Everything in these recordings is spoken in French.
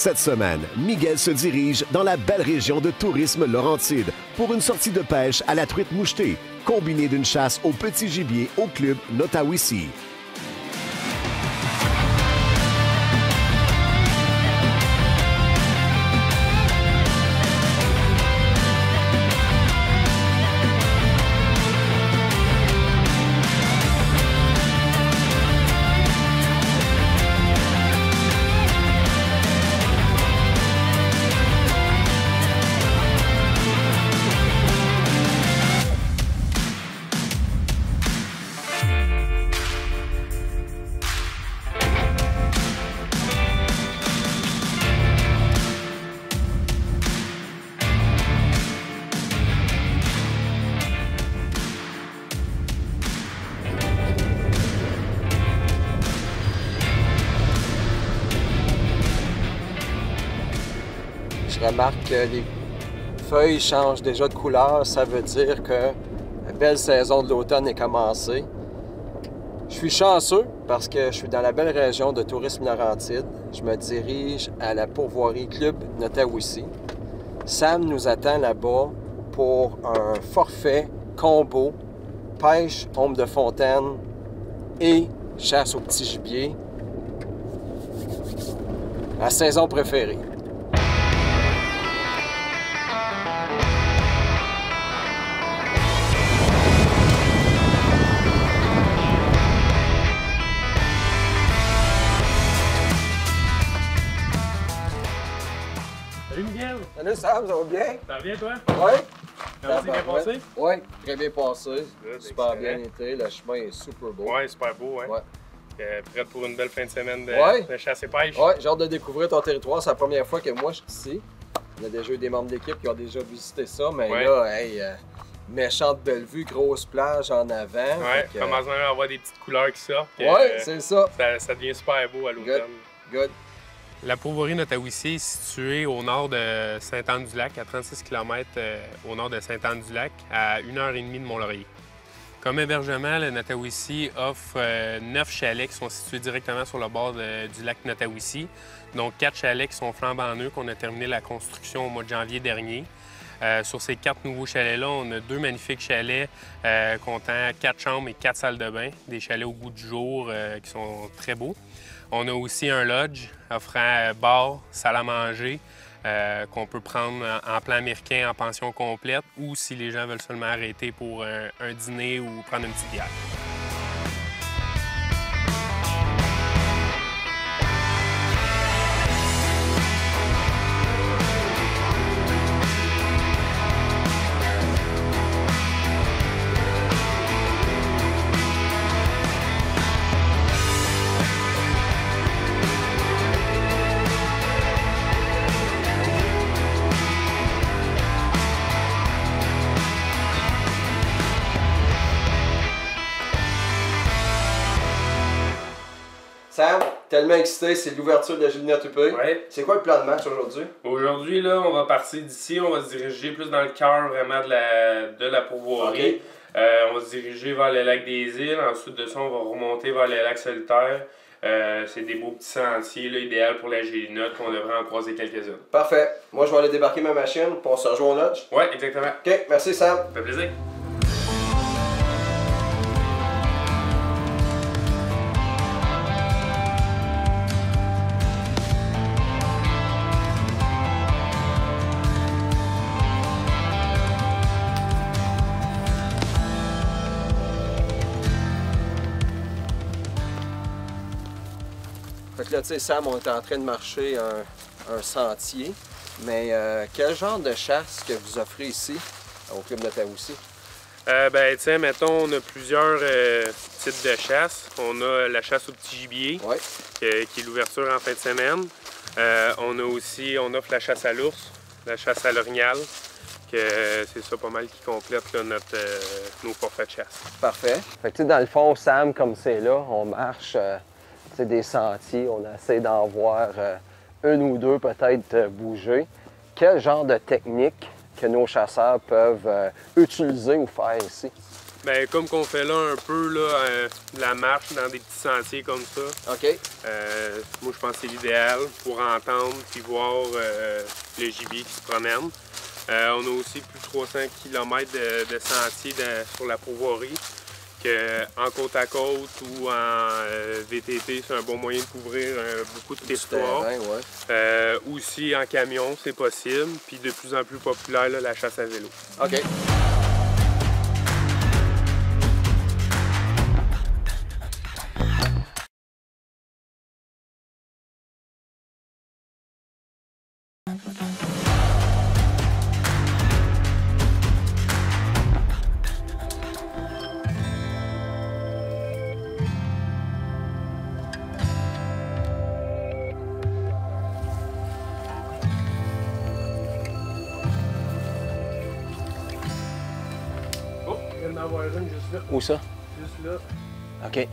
Cette semaine, Miguel se dirige dans la belle région de tourisme Laurentide pour une sortie de pêche à la truite mouchetée, combinée d'une chasse au petit gibier au club Nottawissi. Je remarque que les feuilles changent déjà de couleur. Ça veut dire que la belle saison de l'automne est commencée. Je suis chanceux parce que je suis dans la belle région de tourisme Laurentide. Je me dirige à la pourvoirie Club Nottawissi. Sam nous attend là-bas pour un forfait combo, pêche, ombre de fontaine et chasse au petit gibier. La saison préférée. Salut Miguel! Salut Sam, ça va bien? Ça va bien toi? Oui. Ça s'est bien passé? Oui, très bien passé. Good, Super excellent. bien été. Le chemin est super beau. Ouais, super beau, hein? Ouais. Prête pour une belle fin de semaine Ouais. de chasse et pêche? Ouais, j'ai hâte de découvrir ton territoire. C'est la première fois que moi je suis ici. Il y a déjà eu des membres d'équipe qui ont déjà visité ça, mais Ouais. là, hey, méchante belle vue, grosse plage en avant. Ouais, Fait que, commence même à avoir des petites couleurs qui sortent. ouais, c'est ça. Ça devient super beau à l'automne. Good. La pourvoirie Nottawissi est située au nord de Sainte-Anne-du-Lac, à 36 km au nord de Sainte-Anne-du-Lac, à 1h30 de Mont-Laurier. Comme hébergement, le Nottawissi offre 9 chalets qui sont situés directement sur le bord du lac Nottawissi. Donc 4 chalets qui sont flambant neufs, qu'on a terminé la construction au mois de janvier dernier. Sur ces 4 nouveaux chalets-là, on a 2 magnifiques chalets comptant 4 chambres et 4 salles de bain, des chalets au goût du jour qui sont très beaux. On a aussi un lodge offrant bar, salle à manger, qu'on peut prendre en plan américain en pension complète ou si les gens veulent seulement arrêter pour un dîner ou prendre une petite bière. Sam, tellement excité, c'est l'ouverture de la Julien Tupé. Ouais. C'est quoi le plan de match aujourd'hui? Aujourd'hui, là, on va partir d'ici, on va se diriger plus dans le cœur vraiment de la pourvoirie. Ok. On va se diriger vers le lac des Îles. Ensuite de ça, on va remonter vers le lac Solitaire. C'est des beaux petits sentiers, là, idéal pour la gélinotte. On devrait en croiser quelques-uns. Parfait. Moi, je vais aller débarquer ma machine, puis on se rejoint au lodge. Ouais, exactement. OK, merci Sam. Ça fait plaisir. Fait que là, tu sais, Sam, on est en train de marcher un sentier. Mais quel genre de chasse que vous offrez ici, au Club Nottawissi? Ben, tiens, mettons, on a plusieurs types de chasse. On a la chasse au petit gibier, Oui. qui est l'ouverture en fin de semaine. On offre la chasse à l'ours, la chasse à l'orignal, que c'est ça pas mal qui complète là, nos forfaits de chasse. Parfait. Fait que, tu sais, dans le fond, Sam, comme c'est là, on marche tu sais, des sentiers, on essaie d'en voir une ou deux peut-être bouger. Quel genre de technique que nos chasseurs peuvent utiliser ou faire ici? Ben, comme qu'on fait là un peu, là, de la marche dans des petits sentiers comme ça. OK. Moi, je pense que c'est l'idéal pour entendre puis voir le gibier qui se promène. On a aussi plus de 300 km de sentiers sur la Prouvoirie. En côte à côte ou en VTT, c'est un bon moyen de couvrir beaucoup de territoires. Ouais. Aussi en camion, c'est possible. Puis de plus en plus populaire, là, la chasse à vélo. OK. Oh, il vient d'en avoir une juste là. Où ça? Juste là. OK.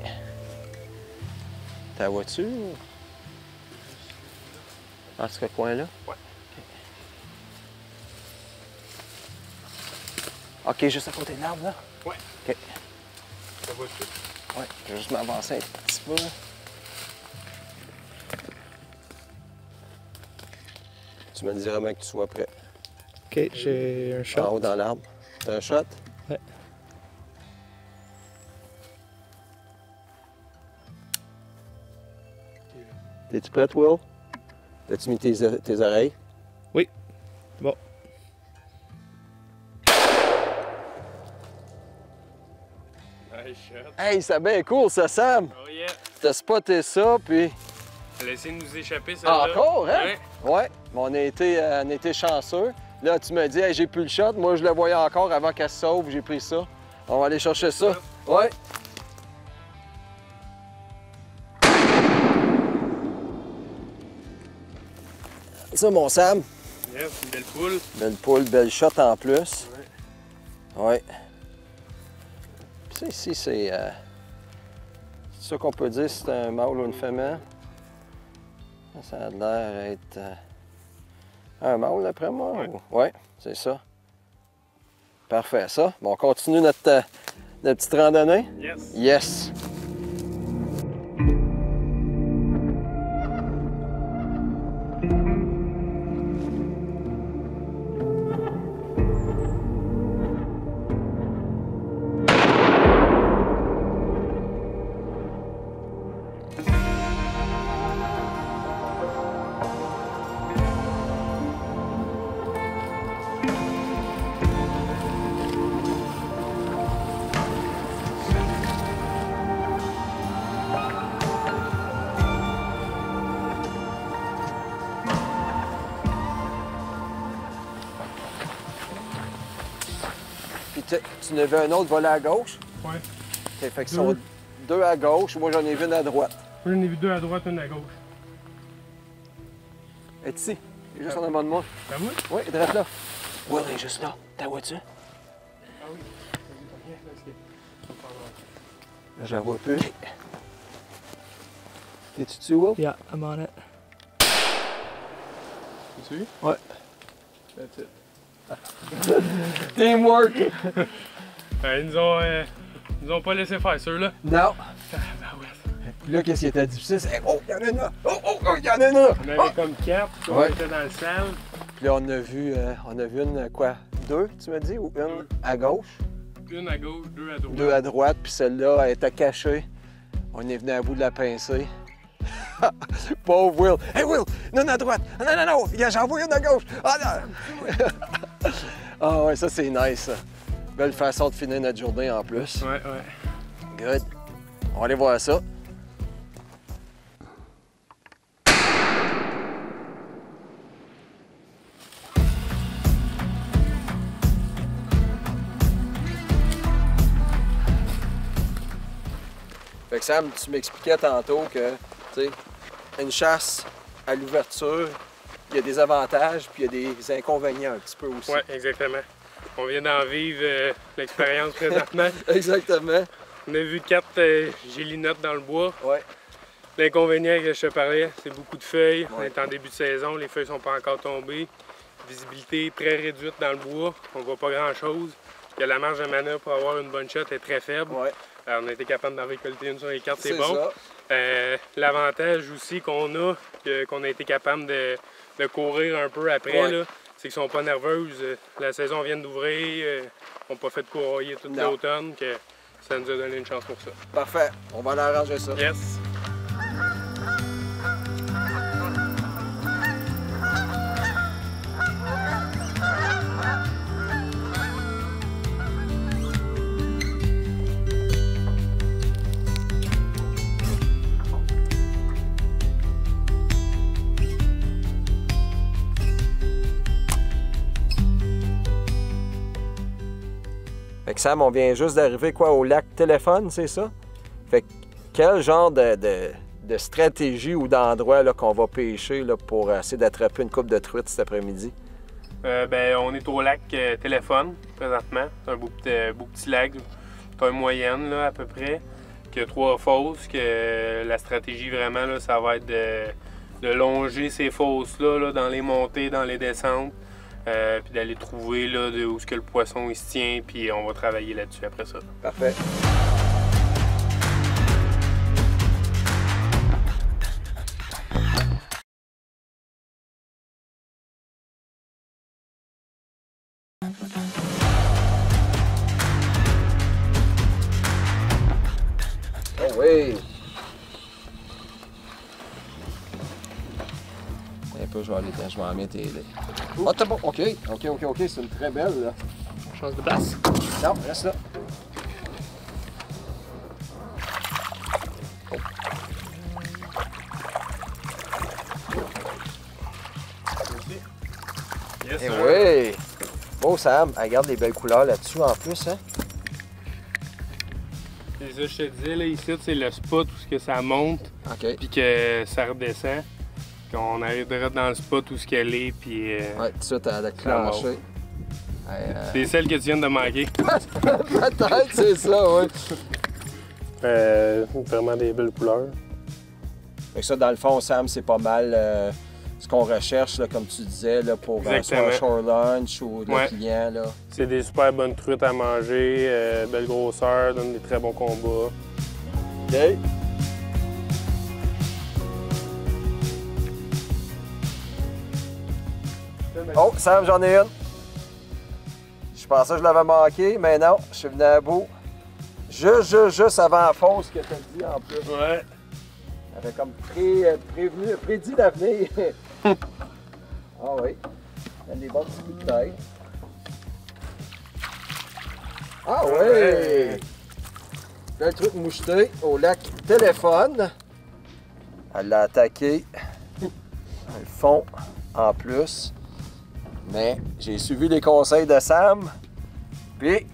Ta voiture? Dans ce coin-là? Ouais. OK, juste à côté de l'arbre, là? Ouais. OK. Ça va tout. Ouais, je vais juste m'avancer un petit peu. Tu me diras bien que tu sois prêt. OK, j'ai un shot. En haut dans l'arbre. T'as un shot? Ouais. T'es-tu prête, Will? As-tu mis tes oreilles? Oui. Bon. Nice shot. Hey, c'est bien cool, ça, Sam! Oh yeah. T'as spoté ça, puis... Elle a essayé de nous échapper, ça. Ah, encore, hein? Ouais. Ouais. Mais on a été chanceux. Là, tu me dis, hey, j'ai plus le shot. Moi, je le voyais encore avant qu'elle se sauve. J'ai pris ça. On va aller chercher ça. Ouais. Ça, mon Sam. Yes, une belle poule. Belle poule, belle shot en plus. Ouais. Puis ça, ici, c'est ça qu'on peut dire si c'est un mâle ou une femelle. Ça a l'air d'être un mâle, d'après moi. Ouais. Ouais, c'est ça. Parfait, ça. Bon, on continue notre petite randonnée. Yes. Yes. Puis tu en avais un autre volé à gauche? Ouais. OK, fait que sont deux à gauche. Moi, j'en ai vu une à droite. J'en ai vu deux à droite, une à gauche. Elle est ici. Elle est juste en avant de moi. Ça va? Oui, elle est là. Oui, elle est juste là. Ta voiture? Ah oui. Je la vois plus. T'es-tu dessus, Will? Yeah, I'm on it. Tu veux? Ouais. That's it. Teamwork! Ils nous ont pas laissé faire ceux-là. Non. Ah ouais. Puis là, qu'est-ce qui était difficile? C'est oh, il y en a une là! Oh, il y en a une là! On avait comme quatre, on Ouais. était dans le salle. Puis là, on a vu une, quoi, deux, tu m'as dit? Ou une à gauche? Une à gauche, deux à droite. Deux à droite, puis celle-là, elle était cachée. On est venu à bout de la pincer. Pauvre Will! Hey Will! Non, à droite! Non! J'en vois une à gauche! Ah non! Ah ouais, ça c'est nice, ça. Belle façon de finir notre journée en plus. Ouais. Good. On va aller voir ça. Fait que Sam, tu m'expliquais tantôt que, tu sais, une chasse à l'ouverture, il y a des avantages puis il y a des inconvénients un petit peu aussi. Ouais, exactement. On vient d'en vivre l'expérience présentement. Exactement. On a vu 4 gélinottes dans le bois. Ouais. L'inconvénient que je te parlais, c'est beaucoup de feuilles. On Ouais. est en début de saison, les feuilles sont pas encore tombées. Visibilité très réduite dans le bois, on voit pas grand-chose. que la marge de manœuvre pour avoir une bonne shot est très faible. Ouais. On a été capable d'en récolter une sur les cartes, c'est C'est bon. ça. L'avantage aussi qu'on a, qu'on a été capable de courir un peu après, Ouais. là, c'est qu'ils sont pas nerveuses. La saison vient d'ouvrir, on n'a pas fait de courroyer tout Non. l'automne, que ça nous a donné une chance pour ça. Parfait. On va aller arranger ça. Yes! Fait que Sam, on vient juste d'arriver quoi au lac Téléphone, c'est ça? Fait que quel genre de stratégie ou d'endroit là, qu'on va pêcher là, pour essayer d'attraper une coupe de truites cet après-midi? On est au lac Téléphone présentement. C'est un beau petit lac, taille moyenne là, à peu près, qui a 3 fosses. Que la stratégie vraiment, là, ça va être de longer ces fosses-là là, dans les montées, dans les descentes. Puis d'aller trouver là, où est-ce que le poisson il se tient, puis on va travailler là-dessus après ça. Parfait. Oh oui! Un peu, je vais en mettre les... Ah, t'es bon, ok, c'est une très belle, là. Change de place. Non, reste là. Yes, Eh sir. oui! Beau, Sam. Regarde les belles couleurs là-dessus, en plus, hein? C'est ça, je te disais, là, ici, c'est le spot où ce que ça monte, OK. puis que ça redescend. Qu'on arrive direct dans le spot où ce qu'elle est, puis... Ouais, tout de suite, à déclencher. C'est celle que tu viens de manquer. Peut-être, c'est ça, oui. Vraiment des belles couleurs. Fait que ça, dans le fond, Sam, c'est pas mal ce qu'on recherche, là, comme tu disais, là, pour soit Exactement. un shore lunch ou le Ouais. client, là. C'est des super bonnes truites à manger, belle grosseur, donnent des très bons combats. OK. Oh, Sam, j'en ai une. Je pensais que je l'avais manqué, mais non, je suis venu à bout. Juste avant la fosse que tu as dit en plus. Ouais. J'avais comme prédit l'avenir. Ah oui. Donne des bons petits coups de tête. Ah oui! Ouais. Bel truc moucheté au lac Téléphone. Elle l'a attaqué. Le fond en plus. Mais j'ai suivi les conseils de Sam. Puis,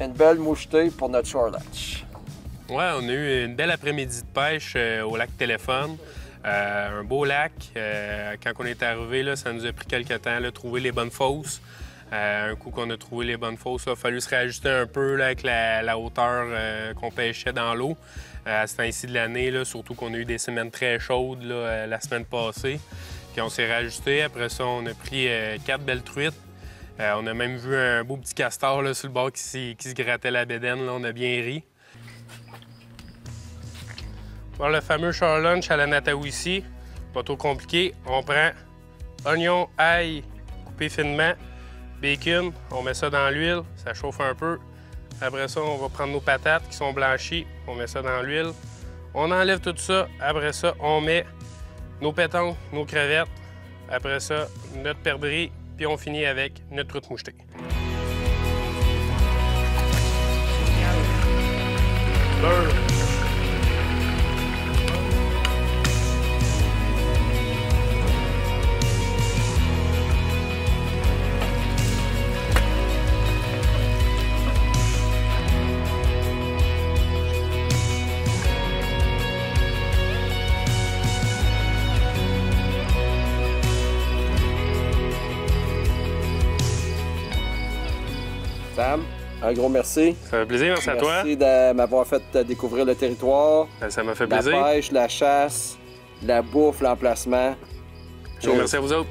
une belle mouchetée pour notre shore lunch. Ouais, on a eu une belle après-midi de pêche au lac Téléphone. Un beau lac. Quand on est arrivé, là, ça nous a pris quelques temps de trouver les bonnes fosses. Un coup qu'on a trouvé les bonnes fosses, il a fallu se réajuster un peu là, avec la hauteur qu'on pêchait dans l'eau. À ce temps-ci de l'année, là, surtout qu'on a eu des semaines très chaudes là, la semaine passée. Puis on s'est réajusté. Après ça, on a pris 4 belles truites. On a même vu un beau petit castor là, sur le bord qui se grattait la bédaine. Là, on a bien ri. Pour le fameux shore lunch à la Natawissi, pas trop compliqué. On prend oignon, ail coupé finement, bacon, on met ça dans l'huile, ça chauffe un peu. Après ça, on va prendre nos patates qui sont blanchies, on met ça dans l'huile. On enlève tout ça. Après ça, on met nos pétons, nos crevettes. Après ça, notre perdrix, puis on finit avec notre truite mouchetée. Beurre. Sam, un gros merci. Ça fait plaisir, merci à toi. Merci de m'avoir fait découvrir le territoire, Ça m'a fait la plaisir. pêche, la chasse, la bouffe, l'emplacement. Je vous remercie à vous autres.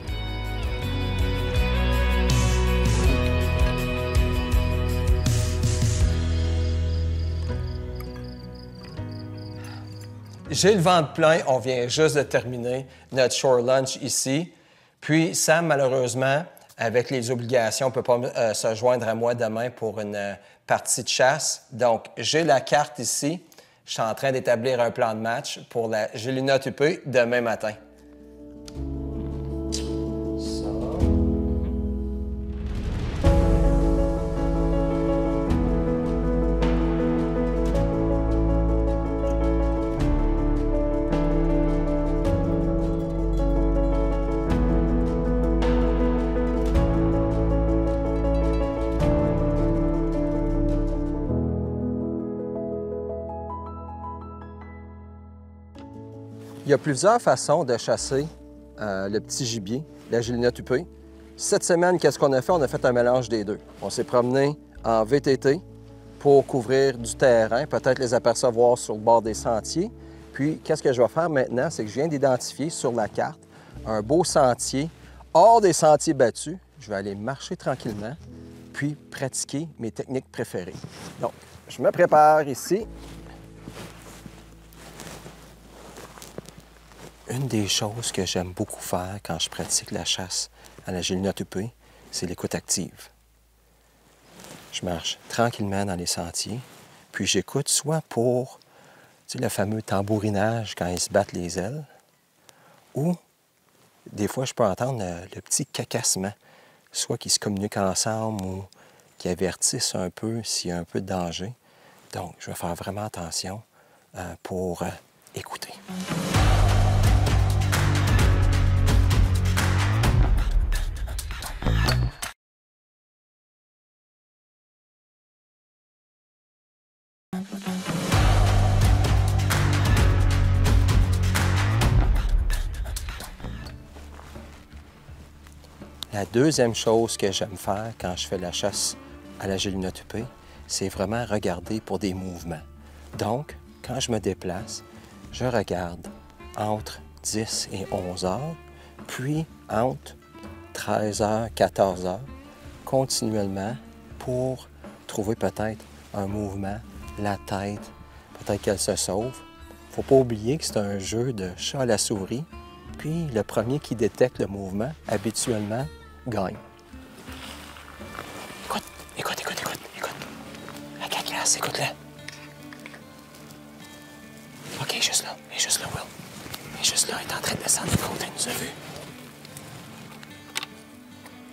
J'ai le ventre plein, on vient juste de terminer notre shore lunch ici. Puis Sam, malheureusement, avec les obligations, ne peut pas se joindre à moi demain pour une partie de chasse. Donc, j'ai la carte ici. Je suis en train d'établir un plan de match pour la Gélinas Tupé demain matin. Il y a plusieurs façons de chasser le petit gibier, la Gélinas Tupé. Cette semaine, qu'est-ce qu'on a fait? On a fait un mélange des deux. On s'est promené en VTT pour couvrir du terrain, peut-être les apercevoir sur le bord des sentiers. Puis, qu'est-ce que je vais faire maintenant? C'est que je viens d'identifier sur la carte un beau sentier hors des sentiers battus. Je vais aller marcher tranquillement, puis pratiquer mes techniques préférées. Donc, je me prépare ici. Une des choses que j'aime beaucoup faire quand je pratique la chasse à la Gélinas Tupé, c'est l'écoute active. Je marche tranquillement dans les sentiers, puis j'écoute soit pour le fameux tambourinage quand ils se battent les ailes, ou des fois je peux entendre le petit cacassement, soit qu'ils se communiquent ensemble ou qu'ils avertissent un peu s'il y a un peu de danger. Donc, je vais faire vraiment attention pour écouter. La deuxième chose que j'aime faire quand je fais la chasse à la Gélinas Tupé, c'est vraiment regarder pour des mouvements. Donc, quand je me déplace, je regarde entre 10 et 11 heures, puis entre 13 heures, 14 heures, continuellement pour trouver peut-être un mouvement, la tête, peut-être qu'elle se sauve. Il ne faut pas oublier que c'est un jeu de chat à la souris, puis le premier qui détecte le mouvement, habituellement, gagne. Écoute. La cacasse, écoute-la. OK, juste là, Will. Elle est juste là, elle est en train de descendre les côtes, elle nous a vus.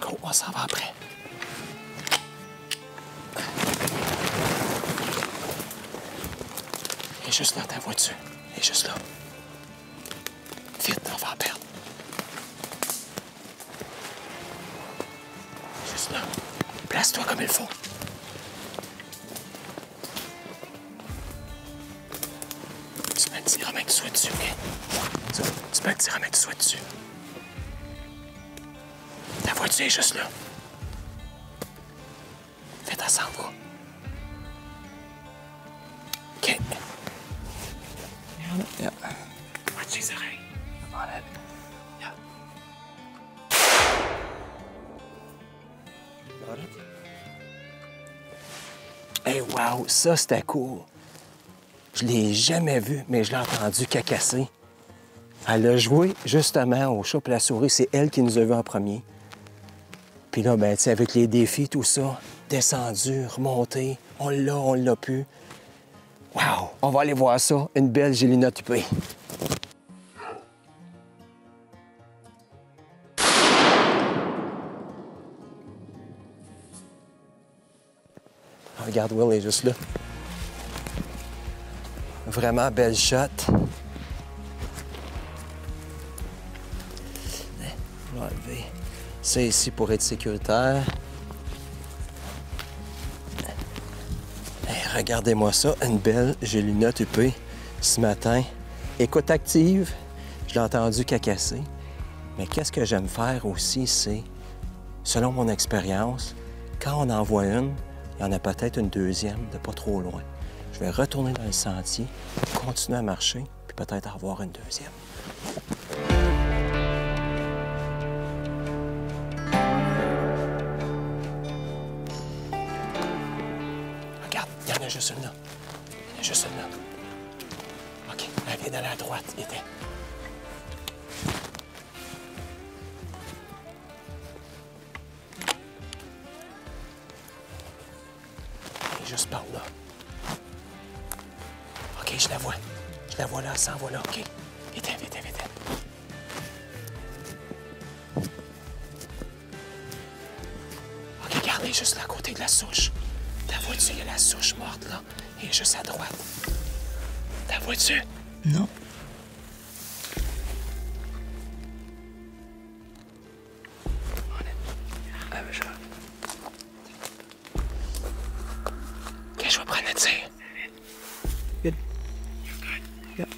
Go, on s'en va après. Elle est juste là, ta voiture. Elle est juste là. Vite, on va en perdre. Juste là. Place-toi comme il faut. Tu mets un petit Romain que tu sois dessus, OK? Tu mets un petit Romain que tu sois dessus. Ta voiture est juste là. Vite, elle s'en va. OK. Yeah. Watch ses oreilles. Enlève. Yeah. Hey, wow, ça, c'était cool. Je l'ai jamais vu, mais je l'ai entendu cacasser. Elle a joué, justement, au chat et la souris. C'est elle qui nous a vus en premier. Puis là, ben, tu sais, avec les défis, tout ça, descendu, remonté, on l'a pu. Wow! On va aller voir ça, une belle Gélinas Tupé. Regarde, Will est juste là. Vraiment belle shot. On va enlever ça ici pour être sécuritaire. Hey, regardez-moi ça, une belle Gélinas Tupé ce matin. Écoute active, je l'ai entendu cacasser. Mais qu'est-ce que j'aime faire aussi, c'est, selon mon expérience, quand on en voit une, il y en a peut-être une deuxième de pas trop loin. Je vais retourner dans le sentier, continuer à marcher, puis peut-être en voir une deuxième. Regarde, il y en a juste une là. Il y en a juste une là. OK, elle vient d'aller à droite. Était. Elle est juste par là. OK, je la vois. Je la vois là, elle s'en va là. OK. Vite, vite, vite. OK, regarde, elle est juste là à côté de la souche. La vois-tu? Il y a la souche morte, là. Elle est juste à droite. La vois-tu? Non. OK, je vais prendre le tir. Good. Yep.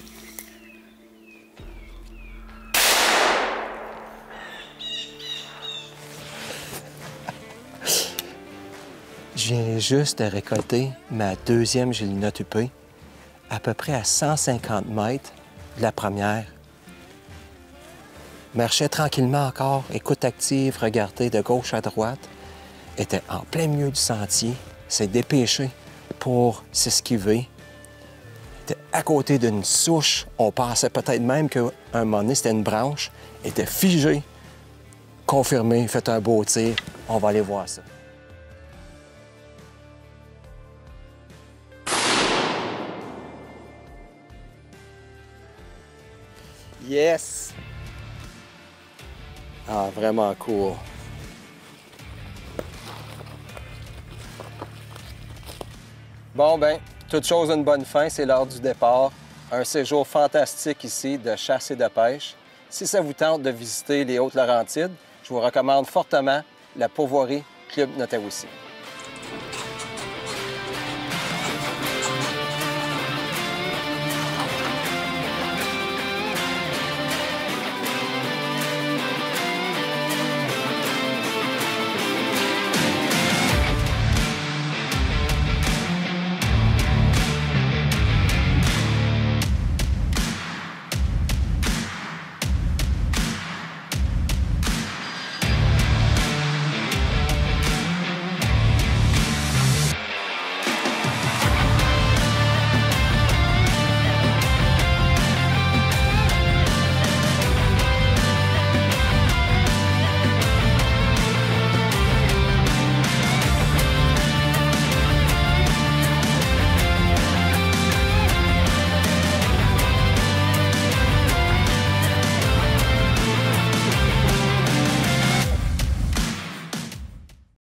Je viens juste de récolter ma deuxième géliноte huppée, à peu près à 150 mètres de la première. Marchait tranquillement encore, écoute active, regardait de gauche à droite. Était en plein milieu du sentier, s'est dépêché pour s'esquiver. Était à côté d'une souche. On pensait peut-être même qu'à un moment donné, c'était une branche. Était figé, confirmé, fait un beau tir. On va aller voir ça. Yes! Ah, vraiment cool. Bon, ben, toute chose a une bonne fin, c'est l'heure du départ. Un séjour fantastique ici de chasse et de pêche. Si ça vous tente de visiter les Hautes-Laurentides, je vous recommande fortement la Pourvoirie Club Nottawissi.